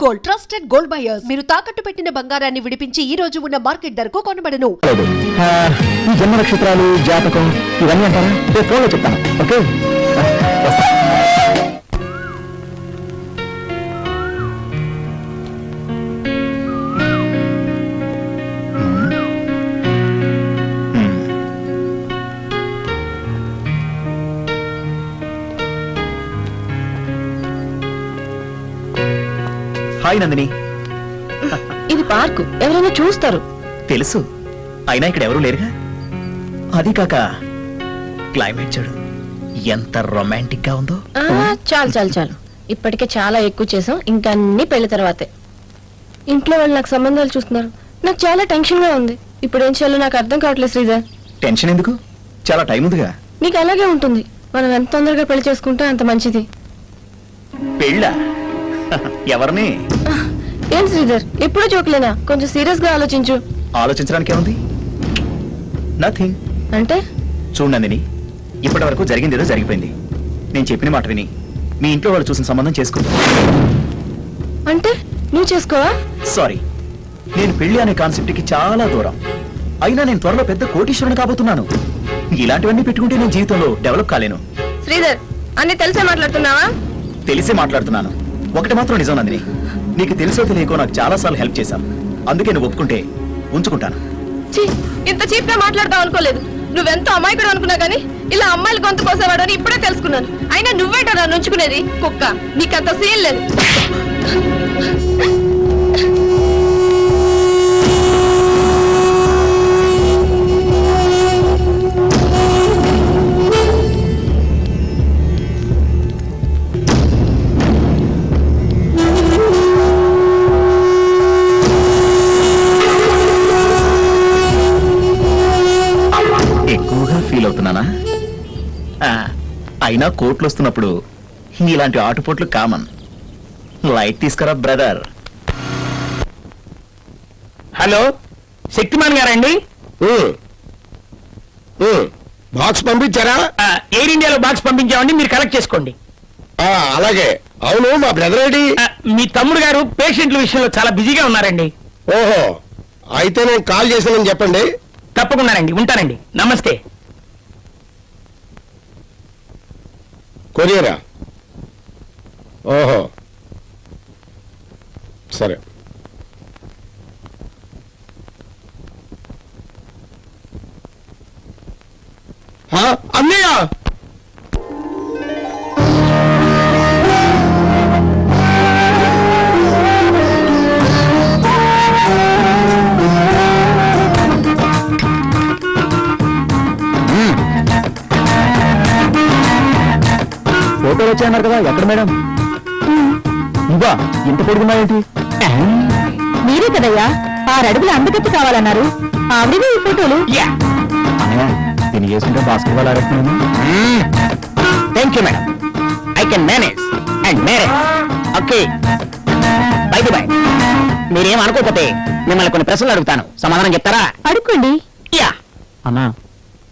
Gold, trusted gold buyers. మీరు తాకట్టు పెట్టిన బంగారాన్ని విడిపించి ఈ రోజు ఉన్న మార్కెట్ ధరకు కొనబడను. ఈ జన్మ నక్షత్రాలు, జాతకం ఇవన్నీ అంటారా? రేపు ఫోన్లో చెప్తాను. ఓకే. హాయ్ నందిని. ఇది పార్కు, ఎవరైనా చూస్తారు. తెలుసు, అయినా ఇక్కడ ఎవరూ లేరుగా. అది కాక క్లైమేట్ చూడు ఎంత రొమాంటిక్ గా ఉందో. చాలు చాలు చాలు, ఇప్పటికే చాలా ఎక్కువ చేసాం. ఇంకా అన్ని పెళ్లి తర్వాతే. ఇంట్లో వాళ్ళు నాకు సంబంధాలు చూస్తున్నారు. నాకు చాలా టెన్షన్ గా ఉంది. ఇప్పుడు ఏం చేయాలో నాకు అర్థం కావట్లేదు శ్రీధర్. టెన్షన్ ఎందుకు, చాలా టైం ఉందిగా. నీకు అలాగే ఉంటుంది. మనం ఎంత తొందరగా పెళ్లి చేసుకుంటే అంత మంచిది. పెళ్ళా? ఎవరిని? ఏం శ్రీధర్, ఎప్పుడూ జోకులేనా? కొంచెం సీరియస్ గా ఆలోచించు. ఆలోచించడానికి ఏముంది? నథింగ్. అంటే చూడు నందిని, ఇప్పటి వరకు జరిగింది ఏదో జరిగిపోయింది. నేను చెప్పిన మాట విని మీ ఇంట్లో వాళ్ళు చూసిన సంబంధం చేసుకుంటా. అంటే నువ్వు చేసుకోవా? సారీ, నేను పెళ్లి అనే కాన్సెప్ట్ కి చాలా దూరం. అయినా నేను త్వరలో పెద్ద కోటీశ్వరుని కాబోతున్నాను. ఇలాంటివన్నీ పెట్టుకుంటే నేను జీవితంలో డెవలప్ కాలేను. శ్రీధర్, అన్ని తెలిసే మాట్లాడుతున్నావా? తెలిసే మాట్లాడుతున్నాను. ఒకటి మాత్రం నిజం నందిని, నీకు తెలుసో తెలియకో నాకు చాలా సార్లు హెల్ప్ చేశాను. అందుకే నువ్వు ఒప్పుకుంటే ఉంచుకుంటాను. ఇంత చీప్ గా మాట్లాడతావు అనుకోలేదు. నువ్వెంతో అమాయకుడు అనుకున్నా గానీ ఇలా అమ్మాయిలు గొంతు కోసేవాడని ఇప్పుడే తెలుసుకున్నాను. అయినా నువ్వేట నన్ను ఉంచుకునేది? కుక్క, నీకంత సీన్ లేదు. ఫీల్ అవుతున్నానా? అయినా కోట్లు వస్తున్నప్పుడు ఇలాంటి ఆటుపోట్లు కామన్. లైట్ తీసుకురా బ్రదర్. హలో, శక్తిమాన్ గారండి? బాక్స్ పంపించారా? ఎయిర్ ఇండియాలో బాక్స్ పంపించామండి, మీరు కలెక్ట్ చేసుకోండి. అలాగే. అవును, మా బ్రదర్ ఏంటి? మీ తమ్ముడు గారు పేషెంట్ల విషయంలో చాలా బిజీగా ఉన్నారండి. ఓహో, అయితే నేను కాల్ చేశానని చెప్పండి. తప్పకుండానండి, ఉంటానండి. నమస్తే. కొరియరా? ఓహో, సరే. అన్నయ్య, ఫోటోలు వచ్చాయన్నారు కదా, ఎక్కడ మేడం? ఇవా ఇంత పొడుగున్నాయేంటి? మీరే కదయ్యా 6 అడుగుల అందగత్తి కావాలన్నారు. ఆవిడవే ఈ ఫోటోలు. దీన్ని చేసుకుంటే బాస్కెట్ బాల్ ఆడుతున్నాను. Thank you madam, I can manage and marriage. Okay, by by. మీరేం అనుకోకపోతే మిమ్మల్ని కొన్ని ప్రశ్నలు అడుగుతాను, సమాధానం చెప్తారా? అడుక్కోండి. యా. అన్నా,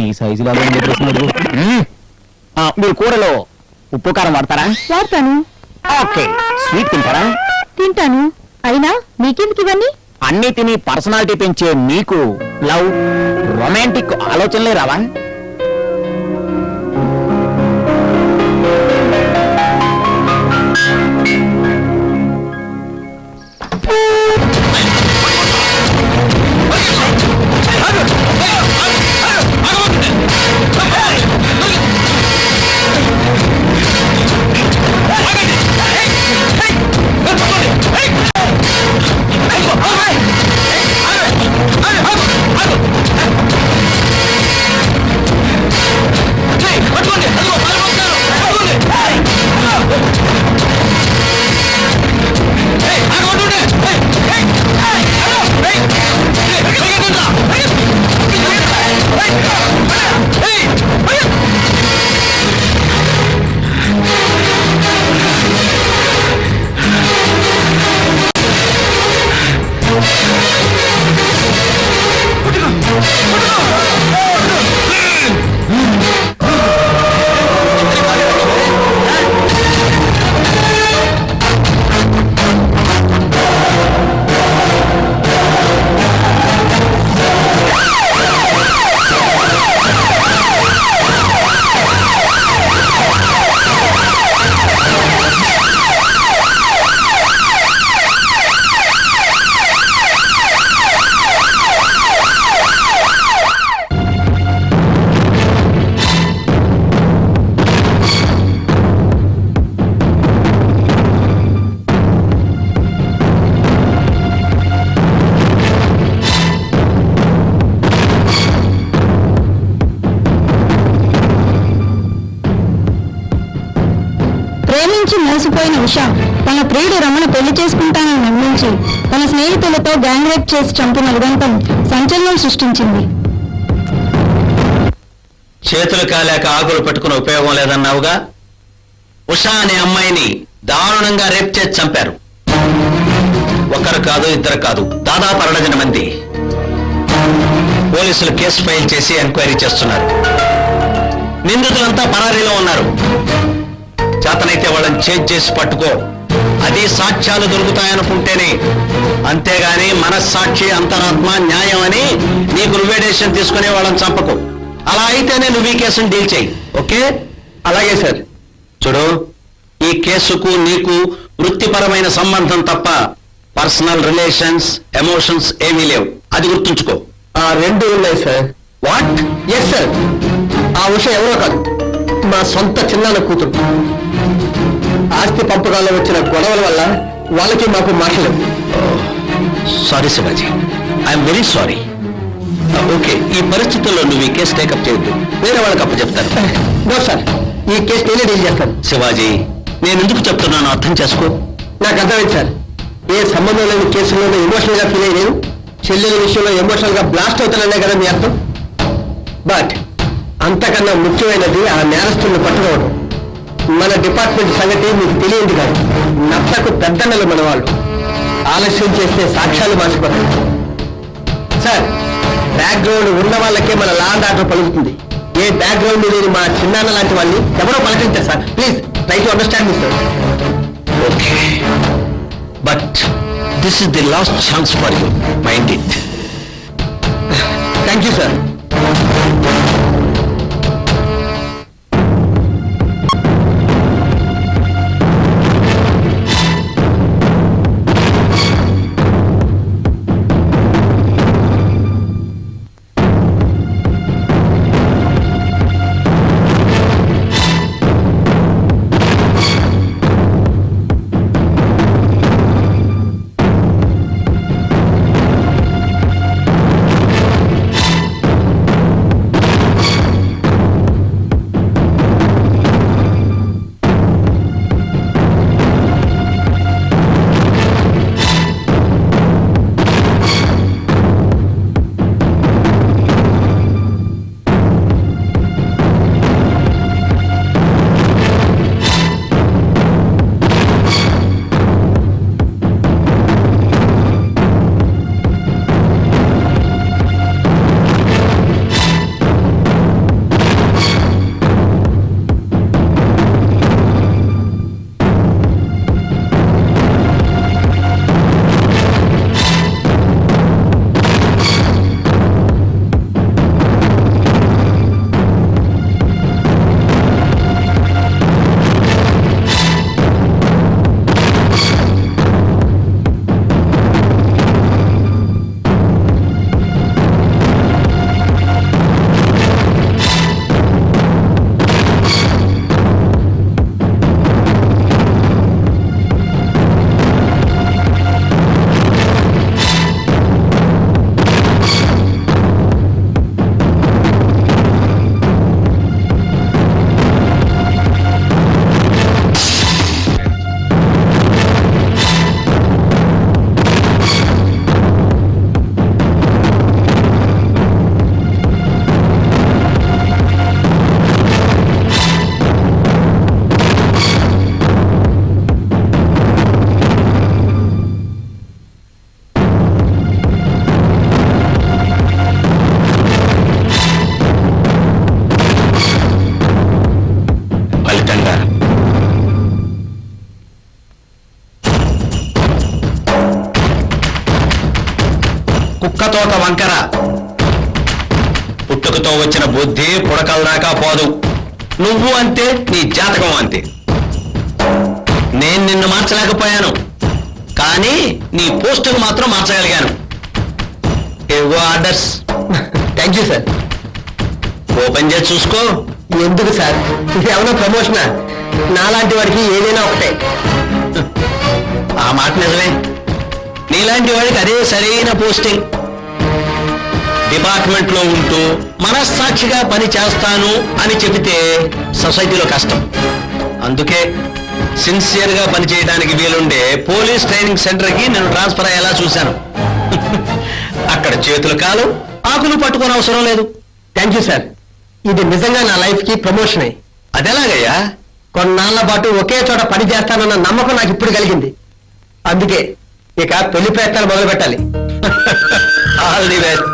నీ సైజులో మీరు కూరలో ఉప్పు కారం వాడతారా? వాడతాను. ఓకే. స్వీట్ తింటారా? తింటాను. అయినా మీకెందుకు ఇవన్నీ? అన్ని తిని పర్సనాలిటీ పెంచే మీకు లవ్, రొమాంటిక్ ఆలోచనలే రావా? ప్రేమించి మోసపోయిన ఉష తన ప్రియుడు రమణ పెళ్లి చేసుకుంటానని నమ్మించి తన స్నేహితులతో గ్యాంగ్ రేప్ చేసి చంపిన ఉదంతం సంచలనం సృష్టించింది. చేతులు కాలేక ఆకులు పట్టుకుని ఉపయోగం లేదన్నావుగా. ఉషా అనే అమ్మాయిని దారుణంగా రేప్ చేసి చంపారు. ఒకరు కాదు, ఇద్దరు కాదు, దాదాపు 12 మంది. పోలీసులు కేసు ఫైల్ చేసి ఎంక్వైరీ చేస్తున్నారు. నిందితులంతా పరారీలో ఉన్నారు. చేతనైతే వాళ్ళని చేసి పట్టుకో. అది సాక్ష్యాలు దొరుకుతాయనుకుంటేనే, అంతేగాని మనస్సాక్షి, అంతరాత్మ, న్యాయం అని నీకు నువ్వే డెసిషన్ తీసుకునే వాళ్ళని చంపకు. అలా అయితేనే నువ్వు ఈ కేసును డీల్ చేయి. ఓకే? అలాగే సార్. చూడు, ఈ కేసుకు నీకు వృత్తిపరమైన సంబంధం తప్ప పర్సనల్ రిలేషన్స్, ఎమోషన్స్ ఏమీ లేవు. అది గుర్తుంచుకో. ఆ 2 ఉన్నాయి సార్. వాట్? Yes sir. ఆ ఉష ఎవరో కాదు, మా సొంత చిన్నాన్న కూతురు. ఆస్తి పంపకాల్లో వచ్చిన గొడవల వల్ల వాళ్ళకి మాకు మాటలేవు. Sorry Shivaji, I'm very sorry. Okay, ఈ పరిస్థితుల్లో నువ్వు ఈ కేసు టేకప్ చేయొద్దు. వేరే వాళ్ళకి అప్పచెప్తాను. నో సార్, ఈ కేసు నేనే డీల్ చేస్తాను. శివాజీ, నేను ఎందుకు చెప్తున్నానో అర్థం చేసుకో. నాకు అర్థమైంది సార్. ఏ సంబంధం లేని కేసుల్లోనే ఎమోషనల్ గా ఫీల్ అయ్యేది, చెల్లెల విషయంలో ఎమోషనల్ గా బ్లాస్ట్ అవుతాననే కదా మీ అర్థం. బట్ అంతకన్నా ముఖ్యమైనది ఆ నేరస్తుల్ని పట్టుకోవడం. మన డిపార్ట్మెంట్ సంగతి మీకు తెలియదు కాదు. నత్తకు పెద్దన్నలు మన వాళ్ళు. ఆలస్యం చేస్తే సాక్ష్యాలు మార్చిపోతాయి. సార్, బ్యాక్గ్రౌండ్ ఉన్న వాళ్ళకే మన లా అండ్ ఆర్డర్ పలుకుతుంది. ఏ బ్యాక్గ్రౌండ్ లేని మా చిన్నాన్న లాంటి వాళ్ళని ఎవరో పలకరించారు sir. Please try to understand me sir. Okay, but this is the last chance for you. Mind it. Thank you sir. కుక్కతోక వంకర. పుట్టుకతో వచ్చిన బుద్ధి పుడకల దాకా పోదు. నువ్వు అంతే, నీ జాతకం అంతే. నేను నిన్ను మార్చలేకపోయాను, కానీ నీ పోస్టుకు మాత్రం మార్చగలిగాను. ఇవ్వు orders. Thank you sir. Open చేసి చూసుకో. ఎందుకు సార్, ఇది ఏమైనా ప్రమోషనా? నాలాంటి వాడికి ఏదైనా ఒకటే. ఆ మాట నిజమే. నీలాంటి వాడికి అదే సరైన పోస్టింగ్. డిపార్ట్మెంట్ లో ఉంటూ మనస్సాక్షిగా పని చేస్తాను అని చెబితే సొసైటీలో కష్టం. అందుకే సిన్సియర్ గా పనిచేయడానికి వీలుండే పోలీస్ ట్రైనింగ్ సెంటర్ కి నేను ట్రాన్స్ఫర్ అయ్యేలా చూశాను. అక్కడ చేతులు కాలు ఆకులు పట్టుకోని అవసరం లేదు. Thank you sir. ఇది నిజంగా నా లైఫ్ కి ప్రమోషనే. అదెలాగయ్యా? కొన్నాళ్ల పాటు ఒకే చోట పని చేస్తానన్న నమ్మకం నాకు ఇప్పుడు కలిగింది. అందుకే ఇక పెళ్లి ప్రయత్నాలు మొదలు పెట్టాలి. All the best.